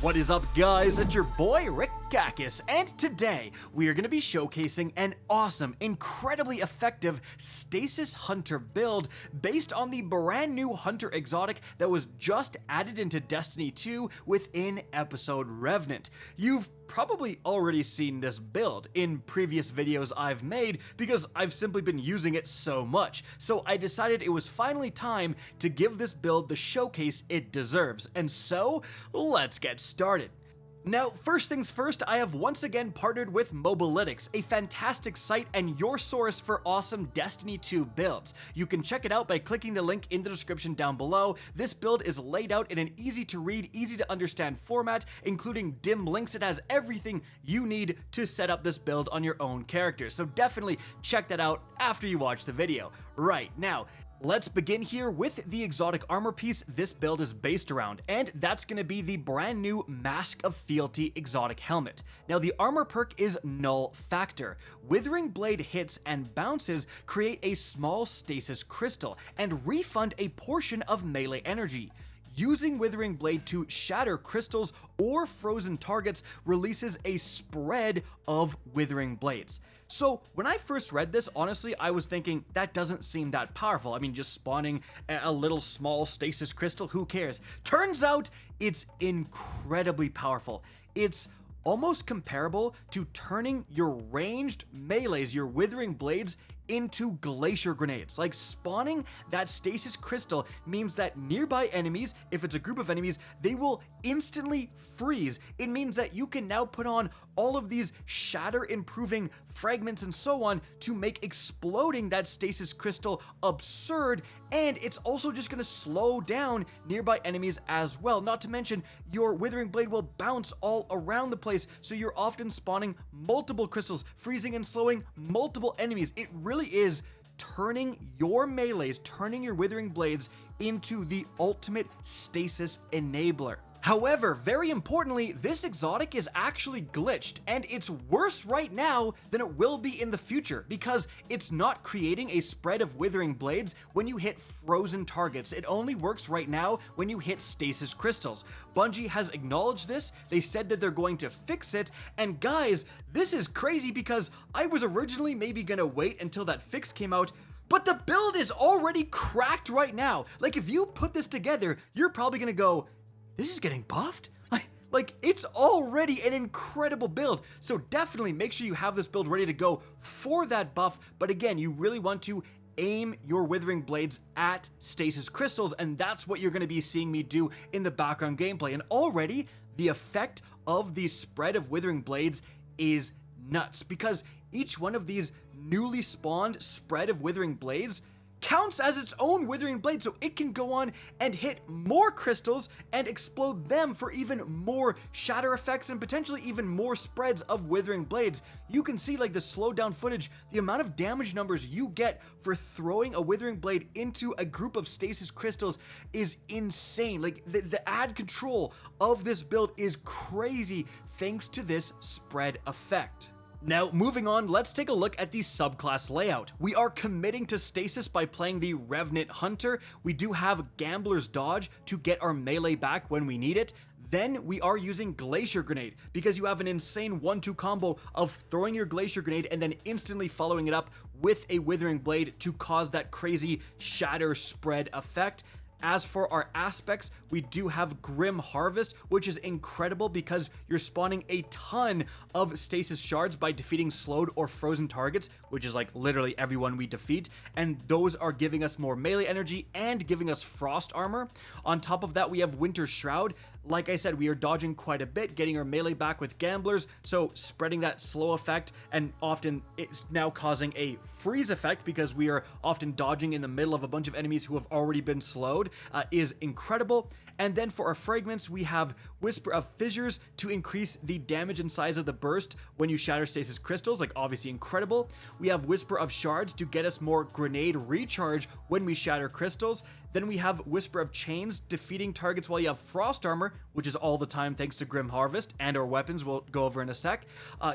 What is up, guys? It's your boy Rick Gakis, and today we are going to be showcasing an awesome, incredibly effective Stasis Hunter build based on the brand new Hunter Exotic that was just added into Destiny 2 within episode Revenant. You've probably already seen this build in previous videos I've made because I've simply been using it so much, so I decided it was finally time to give this build the showcase it deserves, and so let's get started. Now, first things first, I have once again partnered with MobileLtic, a fantastic site and your source for awesome Destiny 2 builds. You can check it out by clicking the link in the description down below. This build is laid out in an easy to read, easy to understand format, including dim links. It has everything you need to set up this build on your own character, so definitely check that out after you watch the video. Right, now, let's begin here with the exotic armor piece this build is based around, and that's going to be the brand new Mask of Fealty Exotic helmet. Now, the armor perk is Null Factor. Withering Blade hits and bounces create a small stasis crystal and refund a portion of melee energy. Using Withering Blade to shatter crystals or frozen targets releases a spread of Withering Blades. So when I first read this, honestly, I was thinking that doesn't seem that powerful. I mean, just spawning a little small stasis crystal, who cares? Turns out it's incredibly powerful. It's almost comparable to turning your ranged melees, your Withering Blades, into glacier grenades. Like, spawning that stasis crystal means that nearby enemies, if it's a group of enemies, they will instantly freeze. It means that you can now put on all of these shatter improving fragments and so on to make exploding that stasis crystal absurd, and it's also just going to slow down nearby enemies as well. Not to mention, your Withering Blade will bounce all around the place, so you're often spawning multiple crystals, freezing and slowing multiple enemies. It really is turning your melees, turning your Withering Blades into the ultimate stasis enabler. However, very importantly, this exotic is actually glitched, and it's worse right now than it will be in the future because it's not creating a spread of Withering Blades when you hit frozen targets. It only works right now when you hit stasis crystals. Bungie has acknowledged this. They said that they're going to fix it, and guys, this is crazy because I was originally maybe gonna wait until that fix came out, but the build is already cracked right now. Like, if you put this together, you're probably gonna go, this is getting buffed? Like, it's already an incredible build, so definitely make sure you have this build ready to go for that buff. But again, you really want to aim your Withering Blades at stasis crystals, and that's what you're going to be seeing me do in the background gameplay. And already, the effect of the spread of Withering Blades is nuts, because each one of these newly spawned spread of Withering Blades counts as its own Withering Blade, so it can go on and hit more crystals and explode them for even more shatter effects and potentially even more spreads of Withering Blades. You can see, like, the slowed down footage, the amount of damage numbers you get for throwing a Withering Blade into a group of stasis crystals is insane. Like, the ad control of this build is crazy thanks to this spread effect. Now, moving on, let's take a look at the subclass layout. We are committing to stasis by playing the Revenant Hunter. We do have Gambler's Dodge to get our melee back when we need it. Then we are using Glacier Grenade because you have an insane 1-2 combo of throwing your Glacier Grenade and then instantly following it up with a Withering Blade to cause that crazy shatter spread effect. As for our aspects, we do have Grim Harvest, which is incredible because you're spawning a ton of stasis shards by defeating slowed or frozen targets, which is like literally everyone we defeat, and those are giving us more melee energy and giving us frost armor. On top of that, we have Winter Shroud. Like I said, we are dodging quite a bit, getting our melee back with Gamblers, so spreading that slow effect, and often it's now causing a freeze effect because we are often dodging in the middle of a bunch of enemies who have already been slowed, is incredible. And then for our fragments, we have Whisper of Fissures to increase the damage and size of the burst when you shatter stasis crystals, like obviously incredible. We have Whisper of Shards to get us more grenade recharge when we shatter crystals. Then we have Whisper of Chains, defeating targets while you have Frost Armor, which is all the time thanks to Grim Harvest, and our weapons we'll go over in a sec.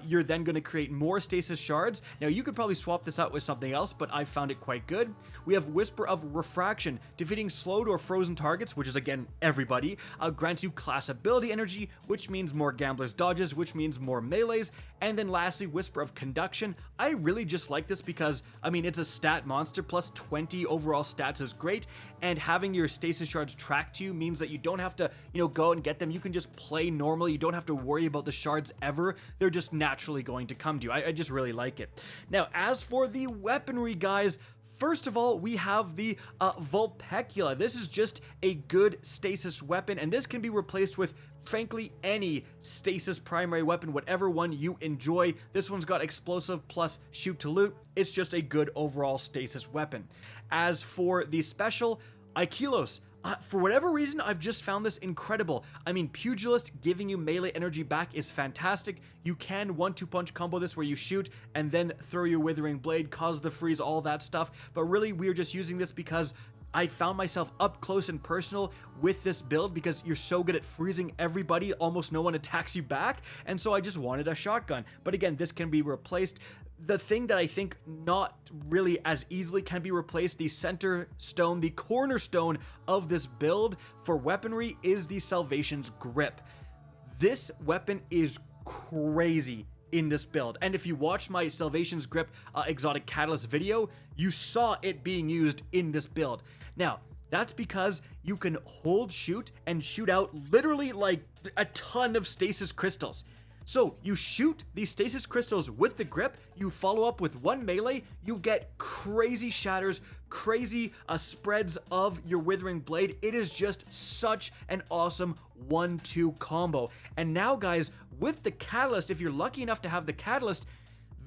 You're then going to create more Stasis Shards. Now, you could probably swap this out with something else, but I found it quite good. We have Whisper of Refraction, defeating slowed or frozen targets, which is, again, everybody, grants you class ability Ability Energy, which means more Gambler's Dodges, which means more melees, and then lastly, Whisper of Conduction. I really just like this because, I mean, it's a stat monster, plus 20 overall stats is great, and having your stasis shards tracked to you means that you don't have to, go and get them. You can just play normally. You don't have to worry about the shards ever. They're just naturally going to come to you. I just really like it. Now, as for the weaponry, guys, first of all, we have the Vulpecula. This is just a good stasis weapon, and this can be replaced with, frankly, any stasis primary weapon, whatever one you enjoy. This one's got explosive plus shoot to loot. It's just a good overall stasis weapon. As for the special, Aikilos. For whatever reason, I've just found this incredible. I mean, Pugilist giving you melee energy back is fantastic. You can 1-2 punch combo this where you shoot and then throw your Withering Blade, cause the freeze, all that stuff. But really, we're just using this because I found myself up close and personal with this build because you're so good at freezing everybody, almost no one attacks you back, and so I just wanted a shotgun. But again, this can be replaced. The thing that I think not really as easily can be replaced, the center stone, the cornerstone of this build for weaponry, is the Salvation's Grip. This weapon is crazy in this build, and if you watched my Salvation's Grip Exotic Catalyst video, you saw it being used in this build. Now, that's because you can hold shoot and shoot out literally like a ton of stasis crystals. So you shoot these stasis crystals with the grip, you follow up with one melee, you get crazy shatters, crazy spreads of your Withering Blade. It is just such an awesome 1-2 combo. And now, guys, with the Catalyst, if you're lucky enough to have the Catalyst,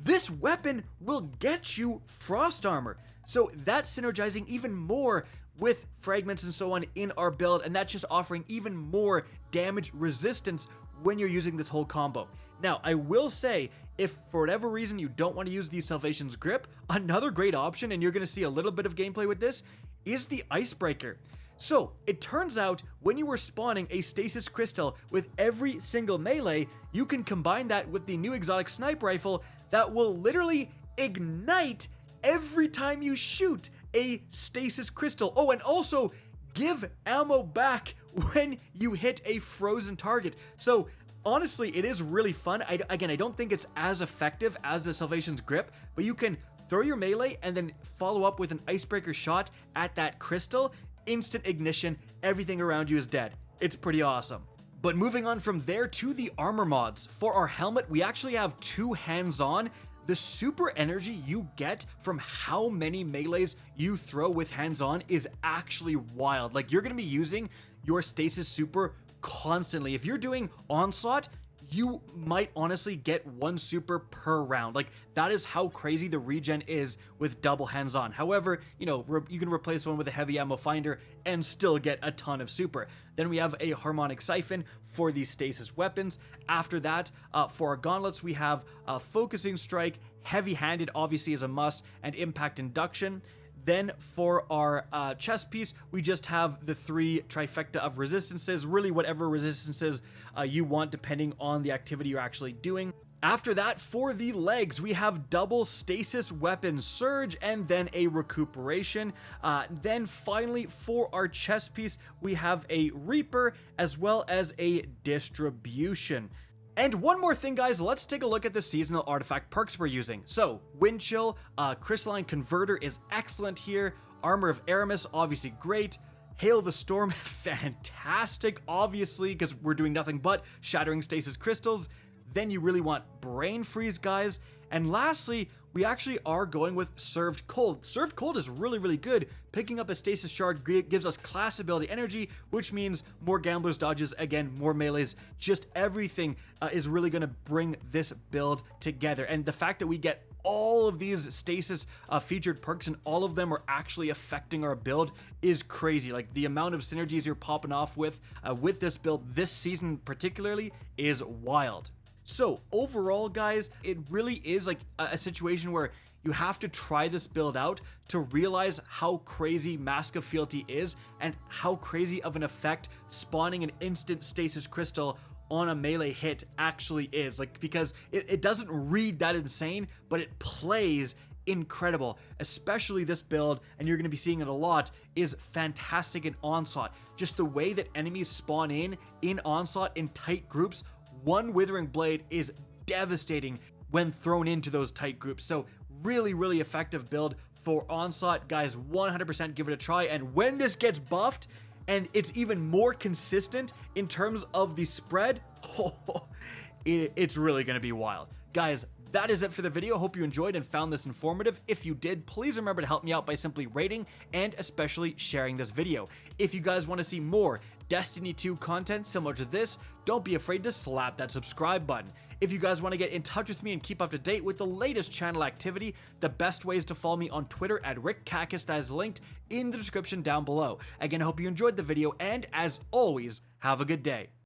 this weapon will get you Frost Armor. So that's synergizing even more with fragments and so on in our build, and that's just offering even more damage resistance when you're using this whole combo. Now, I will say, if for whatever reason you don't want to use the Salvation's Grip, another great option, and you're going to see a little bit of gameplay with this, is the Icebreaker. So, it turns out, when you were spawning a Stasis Crystal with every single melee, you can combine that with the new exotic sniper rifle that will literally ignite every time you shoot a Stasis Crystal. Oh, and also give ammo back when you hit a frozen target. So honestly, it is really fun. Again, I don't think it's as effective as the Salvation's Grip, but you can throw your melee and then follow up with an Icebreaker shot at that crystal. Instant ignition, everything around you is dead. It's pretty awesome. But moving on from there to the armor mods. For our helmet, we actually have two hands-on. The super energy you get from how many melees you throw with hands-on is actually wild. Like, you're going to be using your stasis super constantly. If you're doing onslaught, you might honestly get one super per round. Like, that is how crazy the regen is with double hands-on. However, you can replace one with a heavy ammo finder and still get a ton of super. Then we have a harmonic siphon for these stasis weapons. After that, for our gauntlets, we have focusing strike, heavy-handed obviously is a must, and impact induction. Then for our chest piece, we just have the 3 trifecta of resistances, really whatever resistances you want depending on the activity you're actually doing. After that, for the legs, we have double stasis weapon surge and then a recuperation. Then finally, for our chest piece, we have a Reaper as well as a distribution. And one more thing, guys, let's take a look at the seasonal artifact perks we're using. So, Wind Chill, Crystalline Converter is excellent here. Armor of Aramis, obviously great. Hail the Storm, fantastic, obviously, because we're doing nothing but shattering stasis crystals. Then you really want Brain Freeze, guys. And lastly, we actually are going with Served Cold. Served Cold is really, really good. Picking up a Stasis Shard gives us class ability energy, which means more Gambler's Dodges, again, more melees. Just everything is really going to bring this build together. And the fact that we get all of these Stasis featured perks and all of them are actually affecting our build is crazy. Like, the amount of synergies you're popping off with this build this season particularly is wild. So overall, guys, it really is like a situation where you have to try this build out to realize how crazy Mask of Fealty is and how crazy of an effect spawning an instant stasis crystal on a melee hit actually is. Like, because it doesn't read that insane, but it plays incredible, especially this build, and you're going to be seeing it a lot, is fantastic in Onslaught. Just the way that enemies spawn in Onslaught in tight groups, one Withering Blade is devastating when thrown into those tight groups. So really, really effective build for Onslaught. Guys, 100% give it a try, and when this gets buffed, and it's even more consistent in terms of the spread, it's really going to be wild. Guys, that is it for the video. Hope you enjoyed and found this informative. If you did, please remember to help me out by simply rating and especially sharing this video. If you guys want to see more Destiny 2 content similar to this, don't be afraid to slap that subscribe button. If you guys want to get in touch with me and keep up to date with the latest channel activity, the best way is to follow me on Twitter at RickCacus, that is linked in the description down below. Again, I hope you enjoyed the video, and as always, have a good day.